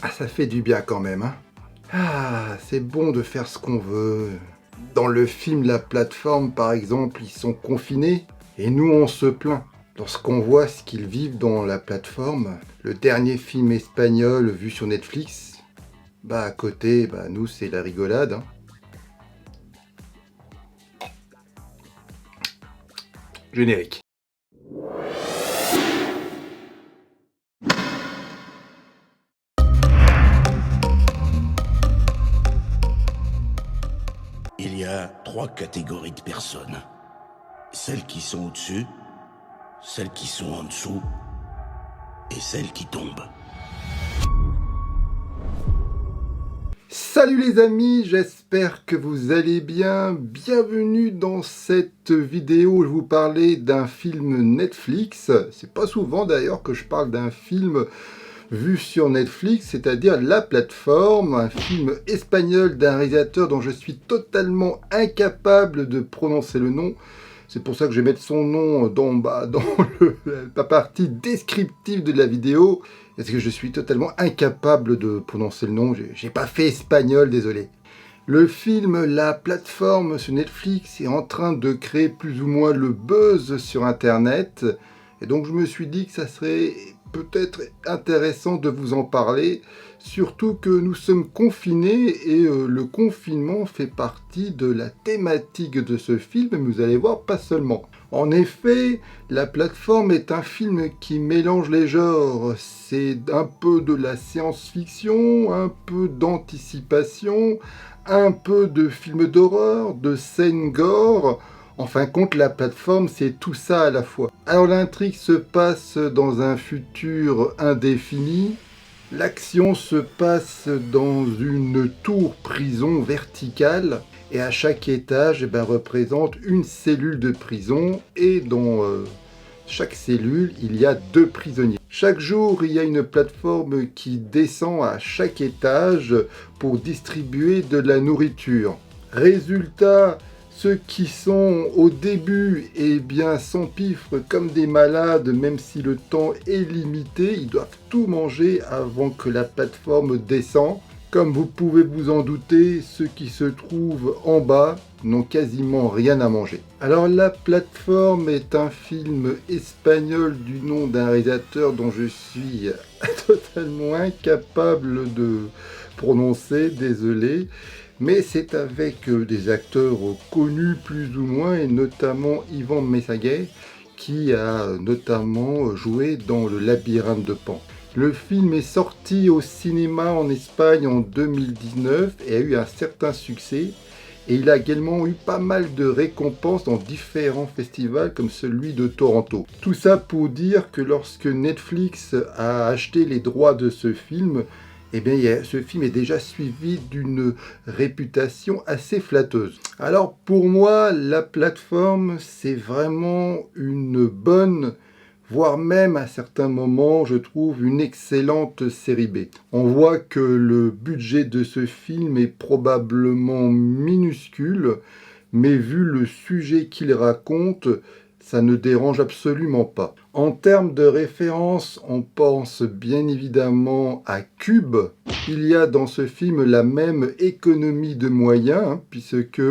Ah, ça fait du bien quand même, hein. Ah, c'est bon de faire ce qu'on veut. Dans le film La Plateforme, par exemple, ils sont confinés et nous, on se plaint. Lorsqu'on voit ce qu'ils vivent dans La Plateforme, le dernier film espagnol vu sur Netflix, bah à côté, bah nous, c'est la rigolade, hein. Générique. Il y a 3 catégories de personnes. Celles qui sont au-dessus, celles qui sont en dessous, et celles qui tombent. Salut les amis, j'espère que vous allez bien. Bienvenue dans cette vidéo où je vous parlais d'un film Netflix. C'est pas souvent d'ailleurs que je parle d'un film vu sur Netflix, c'est-à-dire La Plateforme, un film espagnol d'un réalisateur dont je suis totalement incapable de prononcer le nom. C'est pour ça que je vais mettre son nom dans la partie descriptive de la vidéo, parce que je suis totalement incapable de prononcer le nom. J'ai pas fait espagnol, désolé. Le film La Plateforme sur Netflix est en train de créer plus ou moins le buzz sur Internet. Et donc je me suis dit que ça serait peut-être intéressant de vous en parler, surtout que nous sommes confinés et le confinement fait partie de la thématique de ce film, mais vous allez voir, pas seulement. En effet, La Plateforme est un film qui mélange les genres. C'est un peu de la science-fiction, un peu d'anticipation, un peu de film d'horreur, de scènes gore. En fin de compte, La Plateforme, c'est tout ça à la fois. Alors l'intrigue se passe dans un futur indéfini. L'action se passe dans une tour-prison verticale. Et à chaque étage, représente une cellule de prison. Et dans chaque cellule, il y a 2 prisonniers. Chaque jour, il y a une plateforme qui descend à chaque étage pour distribuer de la nourriture. Résultat, ceux qui sont au début, s'empiffrent comme des malades, même si le temps est limité, ils doivent tout manger avant que la plateforme descende. Comme vous pouvez vous en douter, ceux qui se trouvent en bas n'ont quasiment rien à manger. Alors La Plateforme est un film espagnol du nom d'un réalisateur dont je suis totalement incapable de prononcer, désolé. Mais c'est avec des acteurs connus plus ou moins, et notamment Ivan Messaguet, qui a notamment joué dans Le Labyrinthe de Pan. Le film est sorti au cinéma en Espagne en 2019 et a eu un certain succès. Et il a également eu pas mal de récompenses dans différents festivals comme celui de Toronto. Tout ça pour dire que lorsque Netflix a acheté les droits de ce film, ce film est déjà suivi d'une réputation assez flatteuse. Alors pour moi, La Plateforme, c'est vraiment une bonne, voire même à certains moments, je trouve, une excellente série B. On voit que le budget de ce film est probablement minuscule, mais vu le sujet qu'il raconte, ça ne dérange absolument pas. En termes de référence, on pense bien évidemment à Cube. Il y a dans ce film la même économie de moyens, puisque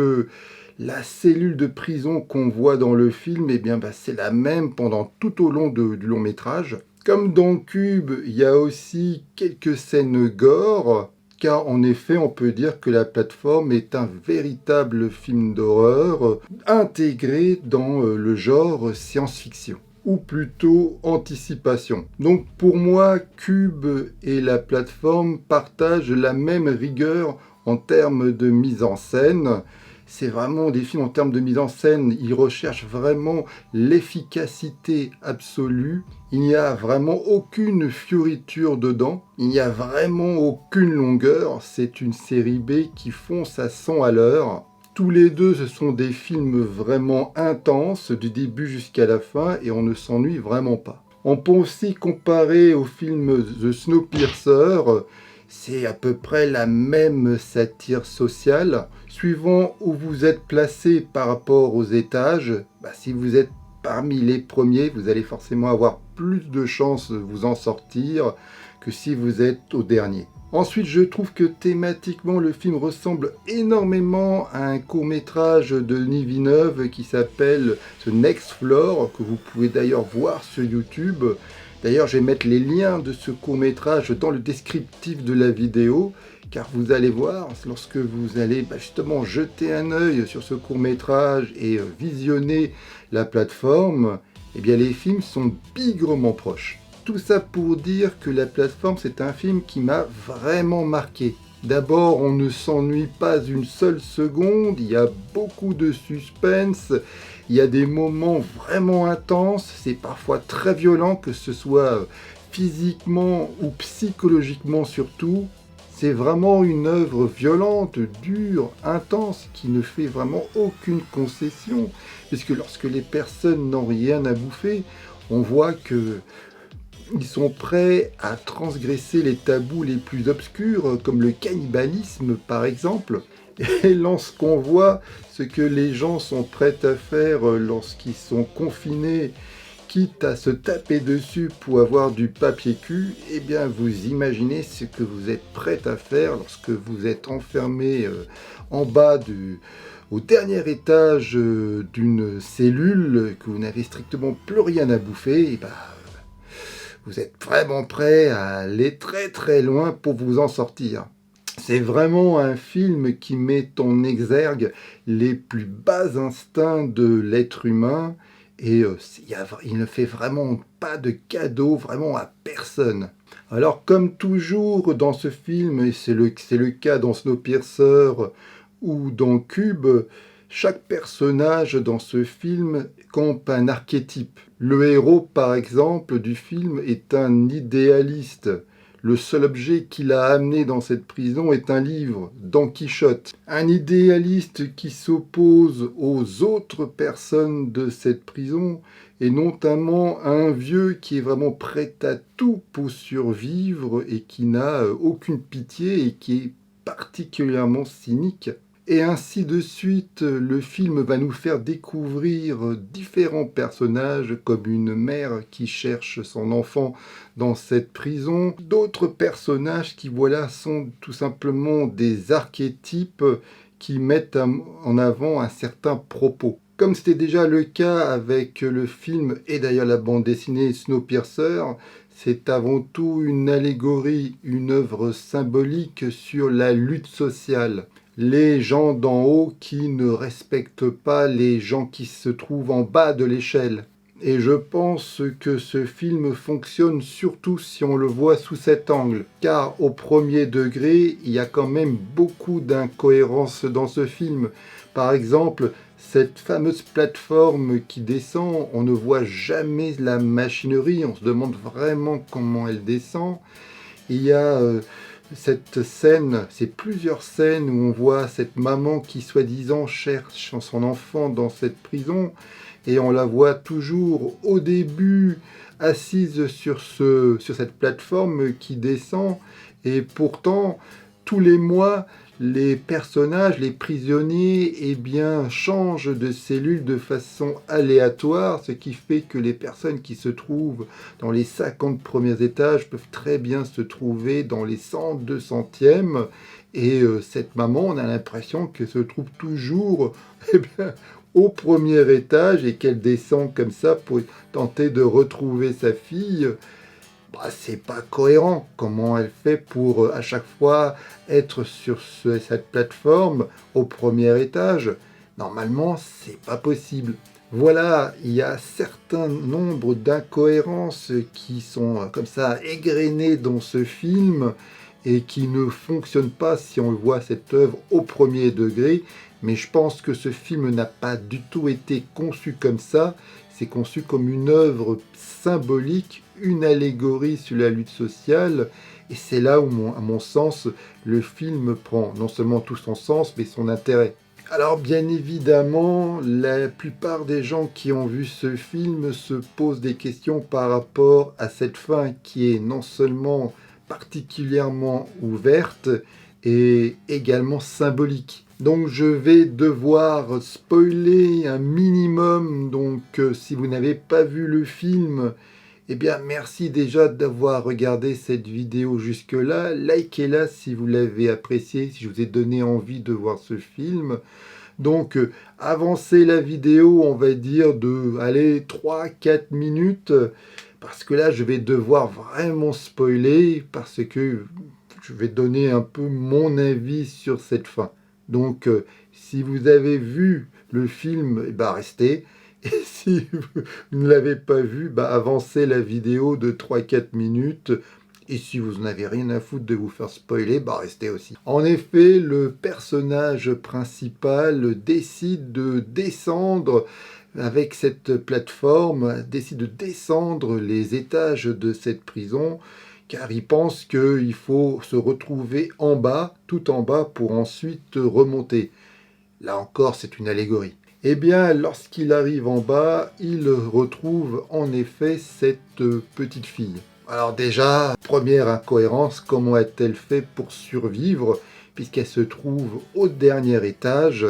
la cellule de prison qu'on voit dans le film, c'est la même pendant tout au long du long métrage. Comme dans Cube, il y a aussi quelques scènes gore, car en effet, on peut dire que La Plateforme est un véritable film d'horreur intégré dans le genre science-fiction, ou plutôt anticipation. Donc pour moi, Cube et La Plateforme partagent la même rigueur en termes de mise en scène. C'est vraiment des films en termes de mise en scène, ils recherchent vraiment l'efficacité absolue. Il n'y a vraiment aucune fioriture dedans, il n'y a vraiment aucune longueur. C'est une série B qui fonce à 100 à l'heure. Tous les deux, ce sont des films vraiment intenses, du début jusqu'à la fin, et on ne s'ennuie vraiment pas. On peut aussi comparer au film The Snowpiercer. C'est à peu près la même satire sociale. Suivant où vous êtes placé par rapport aux étages, si vous êtes parmi les premiers, vous allez forcément avoir plus de chances de vous en sortir que si vous êtes au dernier. Ensuite, je trouve que thématiquement, le film ressemble énormément à un court-métrage de Denis Villeneuve qui s'appelle The Next Floor, que vous pouvez d'ailleurs voir sur YouTube. D'ailleurs, je vais mettre les liens de ce court-métrage dans le descriptif de la vidéo, car vous allez voir, lorsque vous allez justement jeter un œil sur ce court-métrage et visionner la plateforme, eh bien les films sont bigrement proches. Tout ça pour dire que La Plateforme, c'est un film qui m'a vraiment marqué. D'abord, on ne s'ennuie pas une seule seconde, il y a beaucoup de suspense, il y a des moments vraiment intenses, c'est parfois très violent, que ce soit physiquement ou psychologiquement surtout. C'est vraiment une œuvre violente, dure, intense, qui ne fait vraiment aucune concession, puisque lorsque les personnes n'ont rien à bouffer, on voit que ils sont prêts à transgresser les tabous les plus obscurs, comme le cannibalisme par exemple. Et lorsqu'on voit ce que les gens sont prêts à faire lorsqu'ils sont confinés, quitte à se taper dessus pour avoir du papier cul, eh bien vous imaginez ce que vous êtes prêt à faire lorsque vous êtes enfermé en bas au dernier étage d'une cellule, que vous n'avez strictement plus rien à bouffer, et vous êtes vraiment prêt à aller très très loin pour vous en sortir. C'est vraiment un film qui met en exergue les plus bas instincts de l'être humain et il ne fait vraiment pas de cadeau vraiment à personne. Alors comme toujours dans ce film, et c'est le cas dans Snowpiercer ou dans Cube, chaque personnage dans ce film campe un archétype. Le héros, par exemple, du film est un idéaliste. Le seul objet qui l'a amené dans cette prison est un livre, Don Quichotte. Un idéaliste qui s'oppose aux autres personnes de cette prison, et notamment un vieux qui est vraiment prêt à tout pour survivre et qui n'a aucune pitié et qui est particulièrement cynique. Et ainsi de suite, le film va nous faire découvrir différents personnages, comme une mère qui cherche son enfant dans cette prison. D'autres personnages qui, voilà, sont tout simplement des archétypes qui mettent en avant un certain propos. Comme c'était déjà le cas avec le film et d'ailleurs la bande dessinée Snowpiercer, c'est avant tout une allégorie, une œuvre symbolique sur la lutte sociale. Les gens d'en haut qui ne respectent pas les gens qui se trouvent en bas de l'échelle. Et je pense que ce film fonctionne surtout si on le voit sous cet angle. Car au premier degré, il y a quand même beaucoup d'incohérences dans ce film. Par exemple, cette fameuse plateforme qui descend, on ne voit jamais la machinerie, on se demande vraiment comment elle descend. Il y a cette scène, c'est plusieurs scènes où on voit cette maman qui soi-disant cherche son enfant dans cette prison et on la voit toujours au début assise sur cette plateforme qui descend et pourtant tous les mois les personnages, les prisonniers, eh bien, changent de cellule de façon aléatoire, ce qui fait que les personnes qui se trouvent dans les 50 premiers étages peuvent très bien se trouver dans les 100, 200e. Et cette maman, on a l'impression qu'elle se trouve toujours eh bien, au premier étage et qu'elle descend comme ça pour tenter de retrouver sa fille. C'est pas cohérent. Comment elle fait pour à chaque fois être sur cette plateforme au premier étage? Normalement, c'est pas possible. Voilà, il y a un certain nombre d'incohérences qui sont comme ça égrenées dans ce film et qui ne fonctionnent pas si on voit cette œuvre au premier degré. Mais je pense que ce film n'a pas du tout été conçu comme ça. C'est conçu comme une œuvre symbolique, une allégorie sur la lutte sociale. Et c'est là où, à mon sens, le film prend non seulement tout son sens, mais son intérêt. Alors bien évidemment, la plupart des gens qui ont vu ce film se posent des questions par rapport à cette fin qui est non seulement particulièrement ouverte, et également symbolique. Donc je vais devoir spoiler un minimum, donc si vous n'avez pas vu le film, eh bien merci déjà d'avoir regardé cette vidéo jusque-là, likez-la si vous l'avez appréciée, si je vous ai donné envie de voir ce film. Donc avancez la vidéo, on va dire de, allez, 3-4 minutes, parce que là je vais devoir vraiment spoiler, parce que je vais donner un peu mon avis sur cette fin. Donc, si vous avez vu le film, eh ben, restez. Et si vous ne l'avez pas vu, bah, avancez la vidéo de 3-4 minutes. Et si vous n'avez rien à foutre de vous faire spoiler, bah, restez aussi. En effet, le personnage principal décide de descendre avec cette plateforme, décide de descendre les étages de cette prison, car il pense qu'il faut se retrouver en bas, tout en bas, pour ensuite remonter. Là encore, c'est une allégorie. Eh bien, lorsqu'il arrive en bas, il retrouve en effet cette petite fille. Alors déjà, première incohérence, comment a-t-elle fait pour survivre, puisqu'elle se trouve au dernier étage?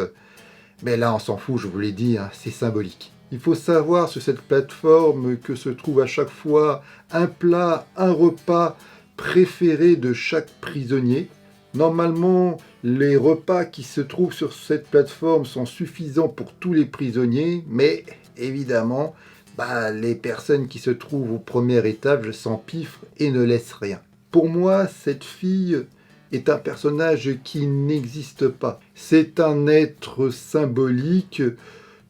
Mais là, on s'en fout, je vous l'ai dit, hein, c'est symbolique. Il faut savoir sur cette plateforme que se trouve à chaque fois un plat, un repas préféré de chaque prisonnier. Normalement, les repas qui se trouvent sur cette plateforme sont suffisants pour tous les prisonniers, mais évidemment, les personnes qui se trouvent au premier étage s'empiffrent et ne laissent rien. Pour moi, cette fille est un personnage qui n'existe pas. C'est un être symbolique,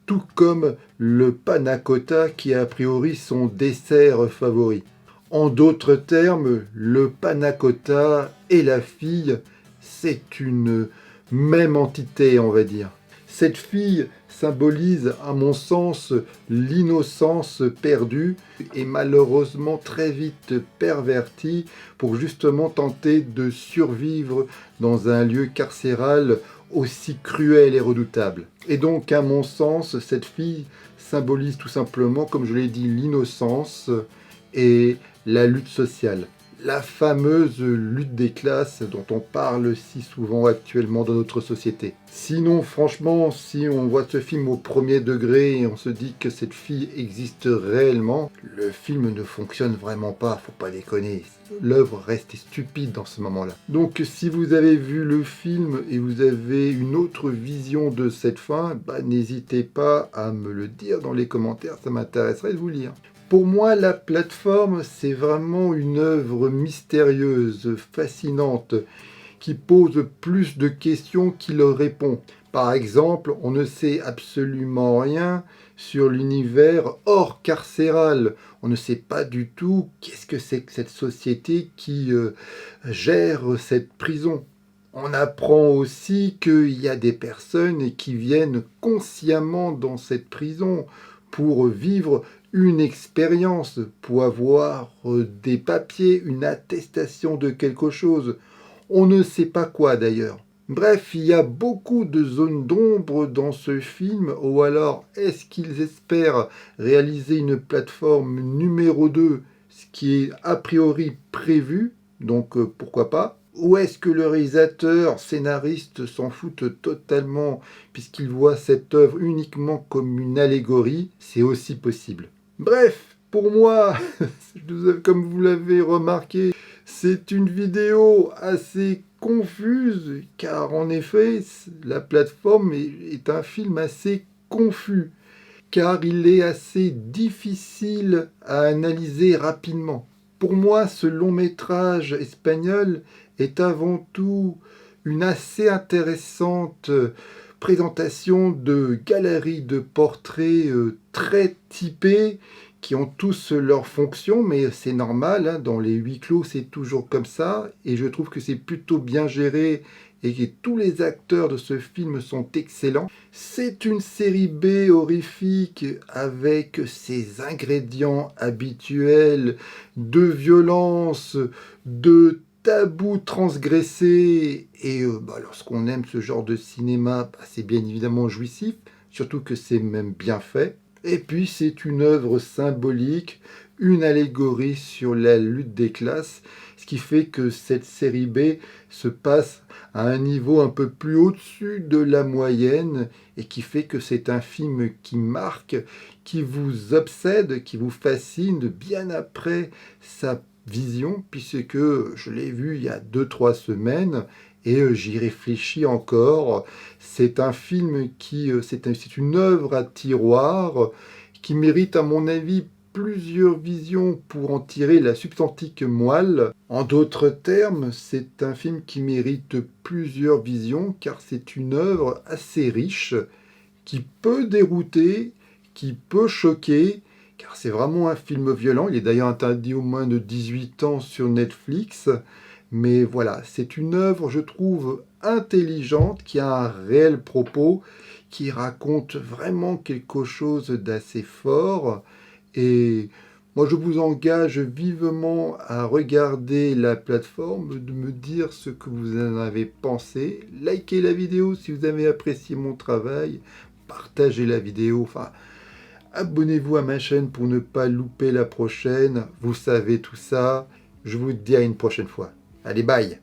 tout comme le panna cotta qui est a priori son dessert favori. En d'autres termes, le panna cotta et la fille, c'est une même entité, on va dire. Cette fille symbolise, à mon sens, l'innocence perdue et malheureusement très vite pervertie pour justement tenter de survivre dans un lieu carcéral aussi cruel et redoutable. Et donc, à mon sens, cette fille symbolise tout simplement, comme je l'ai dit, l'innocence et la lutte sociale. La fameuse lutte des classes dont on parle si souvent actuellement dans notre société. Sinon, franchement, si on voit ce film au premier degré et on se dit que cette fille existe réellement, le film ne fonctionne vraiment pas, faut pas déconner. L'œuvre reste stupide dans ce moment-là. Donc, si vous avez vu le film et vous avez une autre vision de cette fin, n'hésitez pas à me le dire dans les commentaires, ça m'intéresserait de vous lire. Pour moi, la plateforme, c'est vraiment une œuvre mystérieuse, fascinante, qui pose plus de questions qu'il répond. Par exemple, on ne sait absolument rien sur l'univers hors carcéral. On ne sait pas du tout qu'est-ce que c'est que cette société qui gère cette prison. On apprend aussi qu'il y a des personnes qui viennent consciemment dans cette prison pour vivre une expérience, pour avoir des papiers, une attestation de quelque chose. On ne sait pas quoi d'ailleurs. Bref, il y a beaucoup de zones d'ombre dans ce film, ou alors est-ce qu'ils espèrent réaliser une plateforme numéro 2, ce qui est a priori prévu, donc pourquoi pas? Ou est-ce que le réalisateur, scénariste s'en fout totalement puisqu'il voit cette œuvre uniquement comme une allégorie? C'est aussi possible. Bref, pour moi, comme vous l'avez remarqué, c'est une vidéo assez confuse car en effet, la plateforme est un film assez confus car il est assez difficile à analyser rapidement. Pour moi, ce long métrage espagnol est avant tout une assez intéressante présentation de galeries de portraits très typés qui ont tous leurs fonctions, mais c'est normal, hein, dans les huis clos c'est toujours comme ça, et je trouve que c'est plutôt bien géré et que tous les acteurs de ce film sont excellents. C'est une série B horrifique avec ses ingrédients habituels de violence, de tabous transgressés, et lorsqu'on aime ce genre de cinéma, c'est bien évidemment jouissif, surtout que c'est même bien fait. Et puis c'est une œuvre symbolique, une allégorie sur la lutte des classes, ce qui fait que cette série B se passe à un niveau un peu plus au-dessus de la moyenne et qui fait que c'est un film qui marque, qui vous obsède, qui vous fascine bien après sa vision, puisque je l'ai vu il y a 2-3 semaines et j'y réfléchis encore. C'est un film c'est une œuvre à tiroir qui mérite à mon avis plusieurs visions pour en tirer la substantique moelle. En d'autres termes, c'est un film qui mérite plusieurs visions car c'est une œuvre assez riche qui peut dérouter, qui peut choquer, car c'est vraiment un film violent. Il est d'ailleurs interdit aux moins de 18 ans sur Netflix. Mais voilà, c'est une œuvre, je trouve, intelligente, qui a un réel propos, qui raconte vraiment quelque chose d'assez fort. Et moi, je vous engage vivement à regarder la plateforme, de me dire ce que vous en avez pensé. Likez la vidéo si vous avez apprécié mon travail. Partagez la vidéo. Enfin, abonnez-vous à ma chaîne pour ne pas louper la prochaine. Vous savez tout ça. Je vous dis à une prochaine fois. Allez, bye!